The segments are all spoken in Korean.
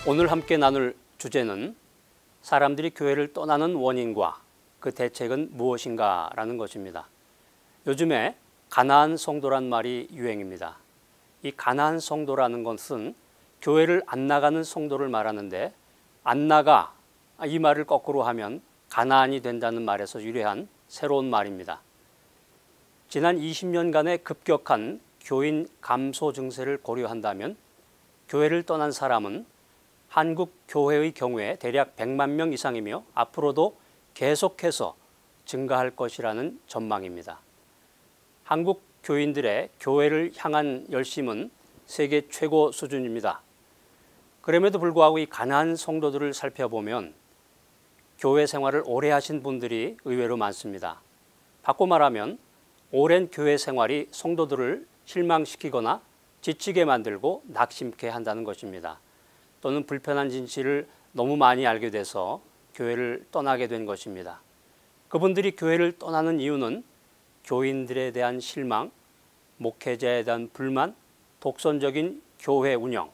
오늘 함께 나눌 주제는 사람들이 교회를 떠나는 원인과 그 대책은 무엇인가라는 것입니다. 요즘에 가나안 성도란 말이 유행입니다. 이 가나안 성도라는 것은 교회를 안 나가는 성도를 말하는데, 안 나가 이 말을 거꾸로 하면 가나안이 된다는 말에서 유래한 새로운 말입니다. 지난 20년간의 급격한 교인 감소 증세를 고려한다면 교회를 떠난 사람은 한국 교회의 경우에 대략 100만 명 이상이며 앞으로도 계속해서 증가할 것이라는 전망입니다. 한국 교인들의 교회를 향한 열심은 세계 최고 수준입니다. 그럼에도 불구하고 이 가나안 성도들을 살펴보면 교회 생활을 오래 하신 분들이 의외로 많습니다. 바꿔 말하면 오랜 교회 생활이 성도들을 실망시키거나 지치게 만들고 낙심케 한다는 것입니다. 또는 불편한 진실을 너무 많이 알게 돼서 교회를 떠나게 된 것입니다. 그분들이 교회를 떠나는 이유는 교인들에 대한 실망, 목회자에 대한 불만, 독선적인 교회 운영,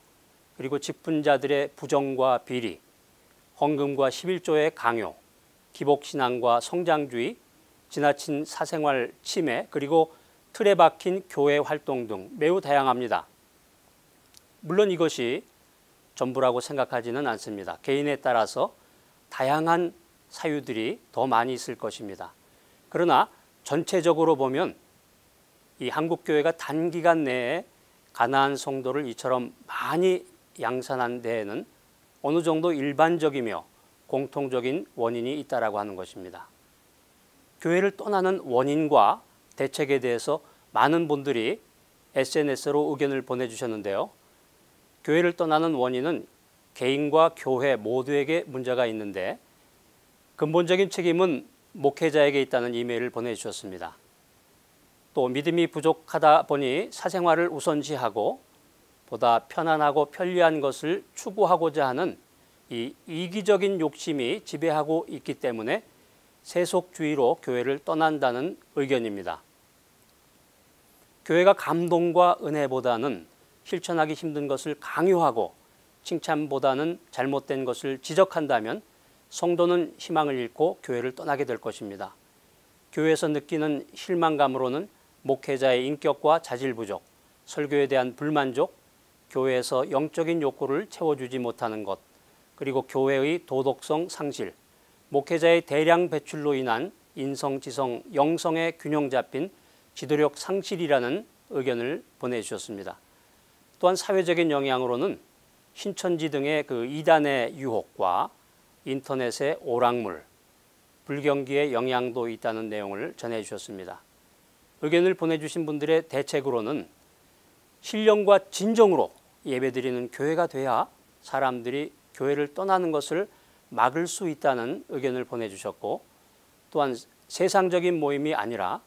그리고 직분자들의 부정과 비리, 헌금과 11조의 강요, 기복신앙과 성장주의, 지나친 사생활 침해, 그리고 틀에 박힌 교회 활동 등 매우 다양합니다. 물론 이것이 전부라고 생각하지는 않습니다. 개인에 따라서 다양한 사유들이 더 많이 있을 것입니다. 그러나 전체적으로 보면 이 한국교회가 단기간 내에 가나안 성도를 이처럼 많이 양산한 데에는 어느 정도 일반적이며 공통적인 원인이 있다라고 하는 것입니다. 교회를 떠나는 원인과 대책에 대해서 많은 분들이 SNS로 의견을 보내주셨는데요. 교회를 떠나는 원인은 개인과 교회 모두에게 문제가 있는데 근본적인 책임은 목회자에게 있다는 이메일을 보내주셨습니다. 또 믿음이 부족하다 보니 사생활을 우선시하고 보다 편안하고 편리한 것을 추구하고자 하는 이 이기적인 욕심이 지배하고 있기 때문에 세속주의로 교회를 떠난다는 의견입니다. 교회가 감동과 은혜보다는 실천하기 힘든 것을 강요하고 칭찬보다는 잘못된 것을 지적한다면 성도는 희망을 잃고 교회를 떠나게 될 것입니다. 교회에서 느끼는 실망감으로는 목회자의 인격과 자질 부족, 설교에 대한 불만족, 교회에서 영적인 욕구를 채워주지 못하는 것, 그리고 교회의 도덕성 상실, 목회자의 대량 배출로 인한 인성, 지성, 영성의 균형 잡힌 지도력 상실이라는 의견을 보내주셨습니다. 또한 사회적인 영향으로는 신천지 등의 그 이단의 유혹과 인터넷의 오락물, 불경기의 영향도 있다는 내용을 전해주셨습니다. 의견을 보내주신 분들의 대책으로는 신령과 진정으로 예배드리는 교회가 돼야 사람들이 교회를 떠나는 것을 막을 수 있다는 의견을 보내주셨고, 또한 세상적인 모임이 아니라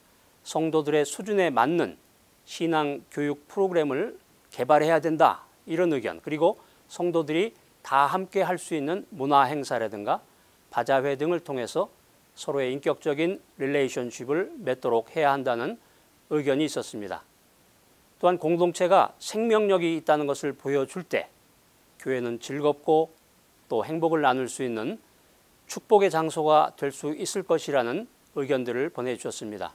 성도들의 수준에 맞는 신앙 교육 프로그램을 개발해야 된다, 이런 의견, 그리고 성도들이 다 함께 할 수 있는 문화 행사라든가 바자회 등을 통해서 서로의 인격적인 릴레이션십을 맺도록 해야 한다는 의견이 있었습니다. 또한 공동체가 생명력이 있다는 것을 보여줄 때 교회는 즐겁고 또 행복을 나눌 수 있는 축복의 장소가 될 수 있을 것이라는 의견들을 보내주셨습니다.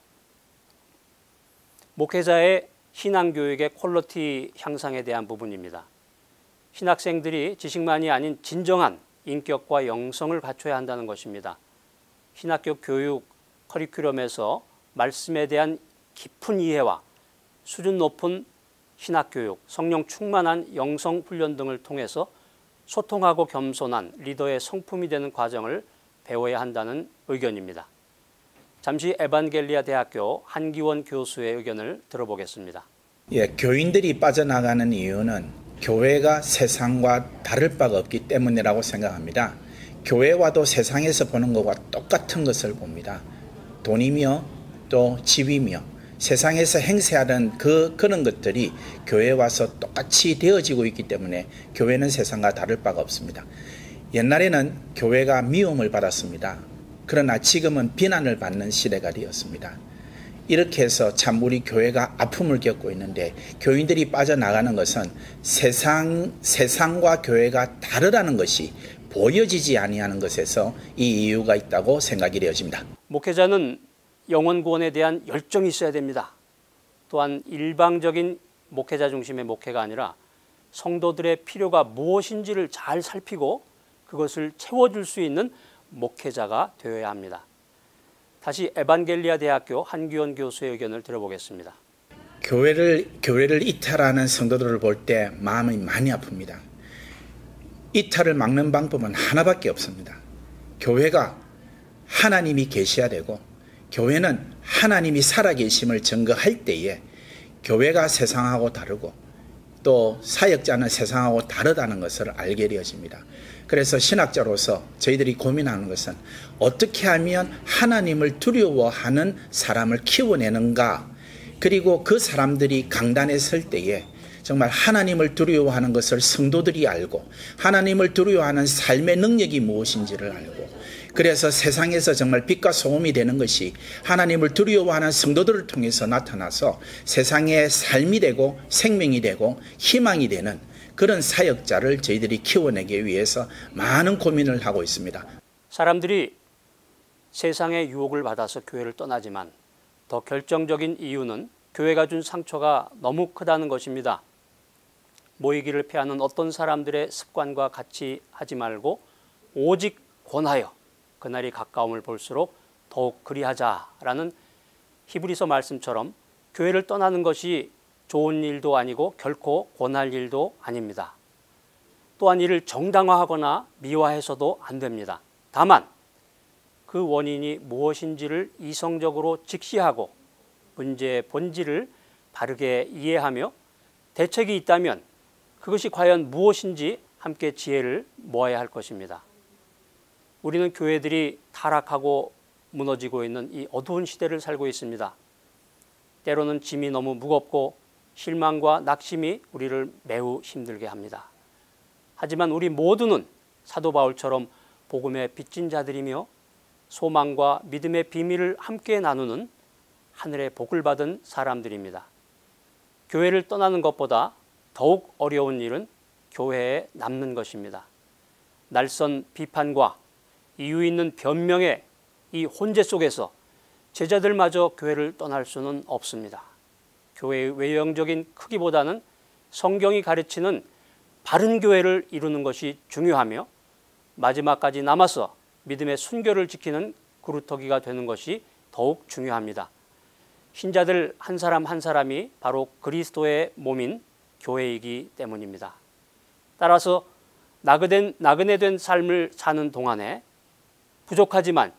목회자의 신앙교육의 퀄리티 향상에 대한 부분입니다. 신학생들이 지식만이 아닌 진정한 인격과 영성을 갖춰야 한다는 것입니다. 신학교 교육 커리큘럼에서 말씀에 대한 깊은 이해와 수준 높은 신학교육, 성령 충만한 영성훈련 등을 통해서 소통하고 겸손한 리더의 성품이 되는 과정을 배워야 한다는 의견입니다. 잠시 에반겔리아 대학교 한기원 교수의 의견을 들어보겠습니다. 교인들이 빠져나가는 이유는 교회가 세상과 다를 바가 없기 때문이라고 생각합니다. 교회와도 세상에서 보는 것과 똑같은 것을 봅니다. 돈이며 또 집이며 세상에서 행세하는 그런 것들이 교회에 와서 똑같이 되어지고 있기 때문에 교회는 세상과 다를 바가 없습니다. 옛날에는 교회가 미움을 받았습니다. 그러나 지금은 비난을 받는 시대가 되었습니다. 이렇게 해서 참 우리 교회가 아픔을 겪고 있는데, 교인들이 빠져나가는 것은 세상과 교회가 다르다는 것이 보여지지 아니하는 것에서 이 이유가 있다고 생각이 되어집니다. 목회자는 영혼 구원에 대한 열정이 있어야 됩니다. 또한 일방적인 목회자 중심의 목회가 아니라 성도들의 필요가 무엇인지를 잘 살피고 그것을 채워줄 수 있는 목회자가 되어야 합니다. 다시 에반겔리아 대학교 한규원 교수의 의견을 들어보겠습니다. 교회를 이탈하는 성도들을 볼 때 마음이 많이 아픕니다. 이탈을 막는 방법은 하나밖에 없습니다. 교회가 하나님이 계셔야 되고, 교회는 하나님이 살아계심을 증거할 때에 교회가 세상하고 다르고 또 사역자는 세상하고 다르다는 것을 알게 되어집니다. 그래서 신학자로서 저희들이 고민하는 것은 어떻게 하면 하나님을 두려워하는 사람을 키워내는가, 그리고 그 사람들이 강단에 설 때에 정말 하나님을 두려워하는 것을 성도들이 알고 하나님을 두려워하는 삶의 능력이 무엇인지를 알고, 그래서 세상에서 정말 빛과 소금이 되는 것이 하나님을 두려워하는 성도들을 통해서 나타나서 세상의 삶이 되고 생명이 되고 희망이 되는 그런 사역자를 저희들이 키워내기 위해서 많은 고민을 하고 있습니다. 사람들이 세상의 유혹을 받아서 교회를 떠나지만 더 결정적인 이유는 교회가 준 상처가 너무 크다는 것입니다. 모이기를 피하는 어떤 사람들의 습관과 같이 하지 말고 오직 권하여 그날이 가까움을 볼수록 더욱 그리하자라는 히브리서 말씀처럼 교회를 떠나는 것이 좋은 일도 아니고 결코 권할 일도 아닙니다. 또한 이를 정당화하거나 미화해서도 안 됩니다. 다만 그 원인이 무엇인지를 이성적으로 직시하고 문제의 본질을 바르게 이해하며 대책이 있다면 그것이 과연 무엇인지 함께 지혜를 모아야 할 것입니다. 우리는 교회들이 타락하고 무너지고 있는 이 어두운 시대를 살고 있습니다. 때로는 짐이 너무 무겁고 실망과 낙심이 우리를 매우 힘들게 합니다. 하지만 우리 모두는 사도 바울처럼 복음의 빚진 자들이며 소망과 믿음의 비밀을 함께 나누는 하늘의 복을 받은 사람들입니다. 교회를 떠나는 것보다 더욱 어려운 일은 교회에 남는 것입니다. 날선 비판과 이유 있는 변명의 이 혼재 속에서 제자들마저 교회를 떠날 수는 없습니다. 교회의 외형적인 크기보다는 성경이 가르치는 바른 교회를 이루는 것이 중요하며 마지막까지 남아서 믿음의 순결을 지키는 그루터기가 되는 것이 더욱 중요합니다. 신자들 한 사람 한 사람이 바로 그리스도의 몸인 교회이기 때문입니다. 따라서 나그네된 삶을 사는 동안에 부족하지만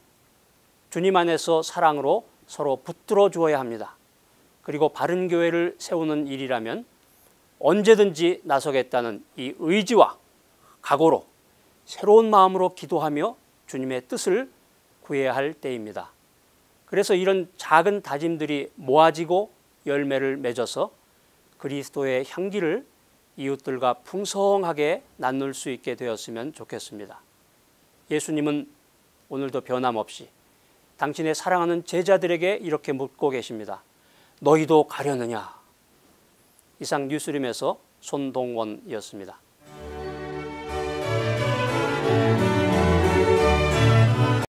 주님 안에서 사랑으로 서로 붙들어 주어야 합니다. 그리고 바른 교회를 세우는 일이라면 언제든지 나서겠다는 이 의지와 각오로 새로운 마음으로 기도하며 주님의 뜻을 구해야 할 때입니다. 그래서 이런 작은 다짐들이 모아지고 열매를 맺어서 그리스도의 향기를 이웃들과 풍성하게 나눌 수 있게 되었으면 좋겠습니다. 예수님은 오늘도 변함없이 당신의 사랑하는 제자들에게 이렇게 묻고 계십니다. 너희도 가려느냐? 이상 뉴스룸에서 손동원이었습니다.